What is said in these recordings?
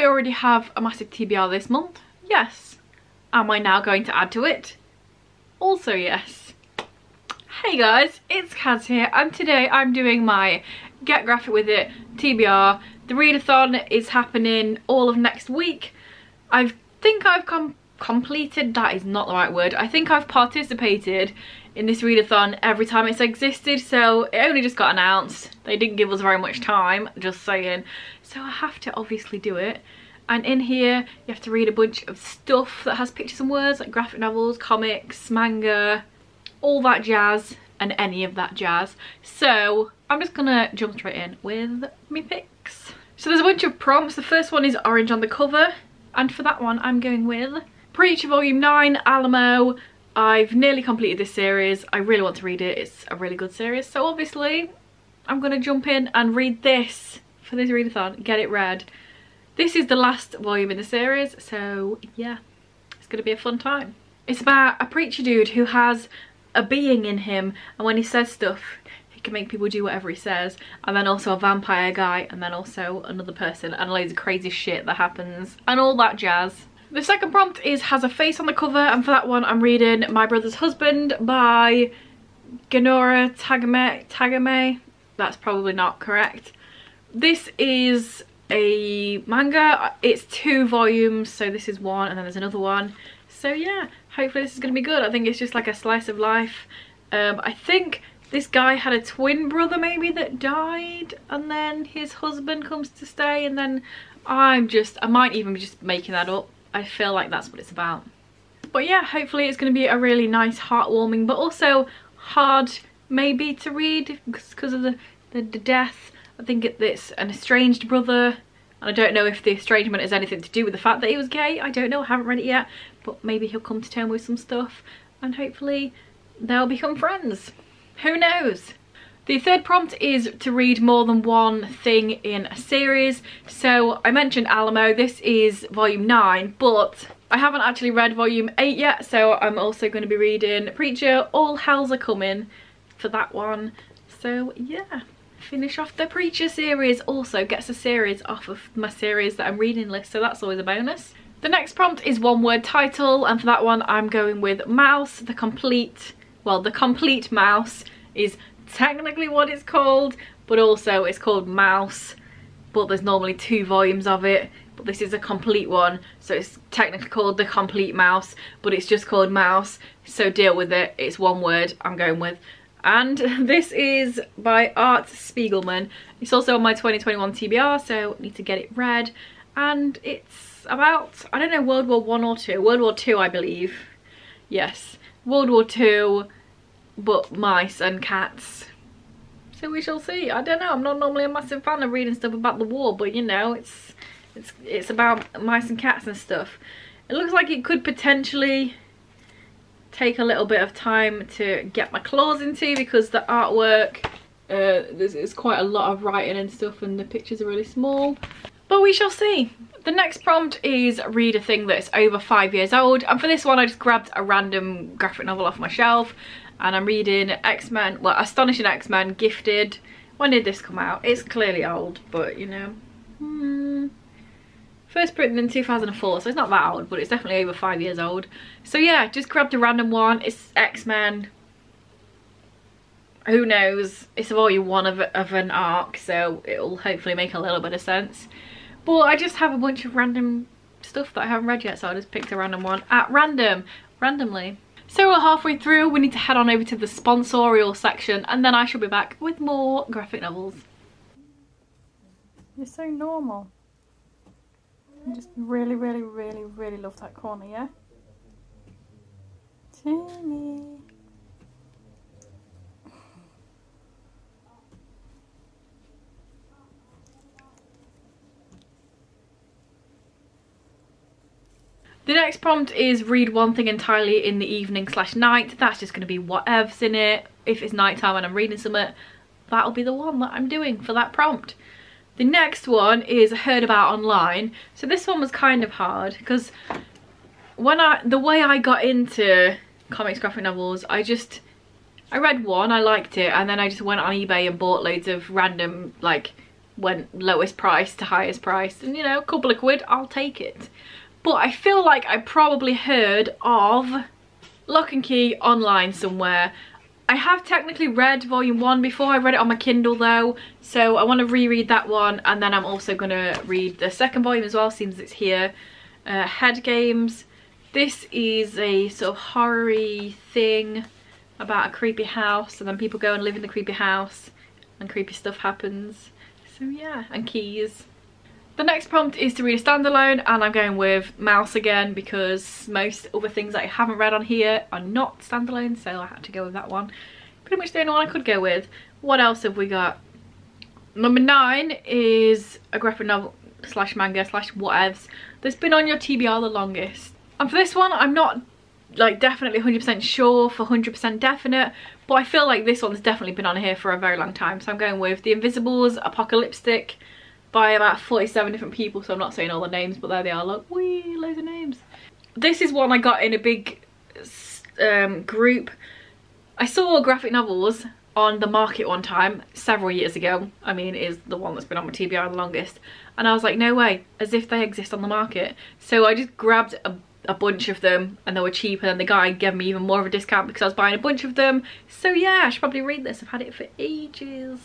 already have a massive TBR this month? Yes. Am I now going to add to it? Also yes. Hey guys, it's Kaz here, and today I'm doing my Get Graphic With It TBR. The readathon is happening all of next week. I think I've completed, that is not the right word. I think I've participated in this readathon every time it's existed, so it only just got announced. They didn't give us very much time, just saying. So I have to obviously do it. And in here, you have to read a bunch of stuff that has pictures and words, like graphic novels, comics, manga, all that jazz, and any of that jazz. So I'm just gonna jump straight in with me picks. So there's a bunch of prompts. The first one is orange on the cover, and for that one I'm going with Preacher Volume 9, Alamo. I've nearly completed this series. I really want to read it. It's a really good series. So obviously I'm gonna jump in and read this for this readathon, get it read. This is the last volume in the series, so yeah, it's gonna be a fun time. It's about a preacher dude who has a being in him, and when he says stuff, he can make people do whatever he says. And then also a vampire guy, and then also another person, and loads of crazy shit that happens, and all that jazz. The second prompt is has a face on the cover, and for that one I'm reading My Brother's Husband by Genora Tagame. That's probably not correct. This is a manga. It's 2 volumes, so this is one and then there's another one. So yeah, hopefully this is going to be good. I think it's just like a slice of life. I think this guy had a twin brother maybe that died, and then his husband comes to stay, and then I might even be just making that up. I feel like that's what it's about. But yeah, hopefully it's going to be a really nice, heartwarming, but also hard maybe to read because of the death. I think it's an estranged brother, and I don't know if the estrangement has anything to do with the fact that he was gay. I don't know, I haven't read it yet, but maybe he'll come to terms with some stuff and hopefully they'll become friends. Who knows? The third prompt is to read more than one thing in a series. So I mentioned Alamo, this is volume 9, but I haven't actually read volume 8 yet, so I'm also going to be reading Preacher, All Hells Are Coming for that one. So yeah, finish off the Preacher series. Also gets a series off of my series that I'm reading list, so that's always a bonus. The next prompt is one word title, and for that one I'm going with Mouse. The complete mouse is technically what it's called, but also it's called Mouse, but there's normally 2 volumes of it, but this is a complete one, so it's technically called The Complete Mouse, but it's just called Mouse, so deal with it. It's one word I'm going with. And this is by Art Spiegelman. It's also on my 2021 TBR, so I need to get it read. And it's about, I don't know, World War I or 2. World War II, I believe. Yes, World War II, but mice and cats. So we shall see. I don't know, I'm not normally a massive fan of reading stuff about the war, but you know, it's about mice and cats and stuff. It looks like it could potentially take a little bit of time to get my claws into, because the artwork, there's quite a lot of writing and stuff, and the pictures are really small, but we shall see. The next prompt is read a thing that's over 5 years old, and for this one I just grabbed a random graphic novel off my shelf, and I'm reading X-Men, well, Astonishing X-Men Gifted. When did this come out? It's clearly old, but you know, first printed in 2004, so it's not that old, but it's definitely over 5 years old. So yeah, just grabbed a random one. It's X-Men. Who knows? It's volume 1 of an arc, so it'll hopefully make a little bit of sense. But I just have a bunch of random stuff that I haven't read yet, so I just picked a random one at randomly. So we're halfway through. We need to head on over to the sponsorial section, and then I shall be back with more graphic novels. You're so normal. I just really love that corner, yeah? Timmy. The next prompt is read one thing entirely in the evening/night. That's just going to be whatever's in it. If it's nighttime and I'm reading something, that'll be the one that I'm doing for that prompt. The next one is heard about online. So this one was kind of hard because the way I got into comics, graphic novels, I read one, I liked it, and then I just went on eBay and bought loads of random like went lowest price to highest price, and you know, a couple of quid, I'll take it. But I feel like I probably heard of Lock and Key online somewhere. I have technically read volume 1 before. I read it on my Kindle though, so I want to reread that one, and then I'm also going to read the second volume as well, seems it's here. Head Games. This is a sort of horror-y thing about a creepy house, and then people go and live in the creepy house and creepy stuff happens. So yeah, and keys. The next prompt is to read a standalone, and I'm going with Mouse again because most other things that I haven't read on here are not standalone, so I had to go with that one. Pretty much the only one I could go with. What else have we got? Number 9 is a graphic novel slash manga slash whatevs that's been on your TBR the longest. And for this one, I'm not like definitely 100% sure for 100% definite, but I feel like this one's definitely been on here for a very long time. So I'm going with The Invisibles Apocalyptic by about 47 different people, so I'm not saying all the names, but there they are. Look, wee, loads of names. This is one I got in a big group. I saw graphic novels on the market one time several years ago. I mean, it is the one that's been on my TBR the longest, and I was like, no way, as if they exist on the market. So I just grabbed a bunch of them, and they were cheap, and then the guy gave me even more of a discount because I was buying a bunch of them. So yeah, I should probably read this. I've had it for ages.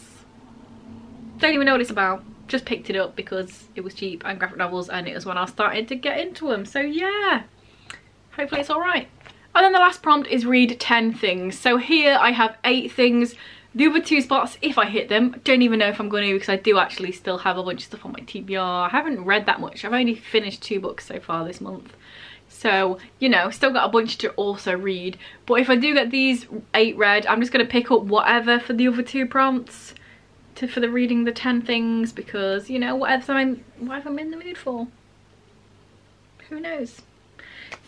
Don't even know what it's about. Just picked it up because it was cheap and graphic novels, and it was when I started to get into them. So yeah, hopefully it's all right. And then the last prompt is read 10 things. So here I have 8 things. The other 2 spots, if I hit them, don't even know if I'm going to, because I do actually still have a bunch of stuff on my TBR. I haven't read that much. I've only finished 2 books so far this month. So, you know, still got a bunch to also read. But if I do get these 8 read, I'm just going to pick up whatever for the other 2 prompts for the reading the 10 things, because, you know, whatever I'm in the mood for. Who knows?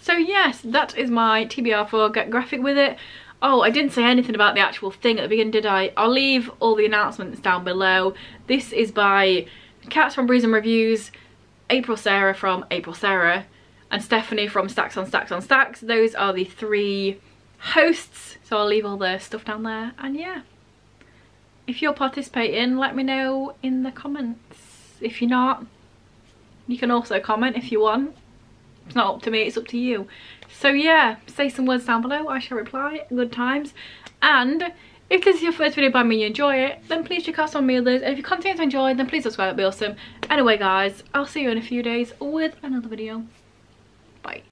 So yes, that is my TBR for Get Graphic With It. Oh, I didn't say anything about the actual thing at the beginning, did I? I'll leave all the announcements down below. This is by Cats from Breeze and Reviews, April Sarah from April Sarah, and Stephanie from Stacks on Stacks on Stacks. Those are the 3 hosts, so I'll leave all their stuff down there. And yeah, if you're participating, let me know in the comments. If you're not, you can also comment if you want. It's not up to me, it's up to you. So yeah, say some words down below, I shall reply. Good times. And if this is your first video by me and you enjoy it, then please check out some of my others. And if you continue to enjoy, then please subscribe, that'd be awesome. Anyway guys, I'll see you in a few days with another video. Bye.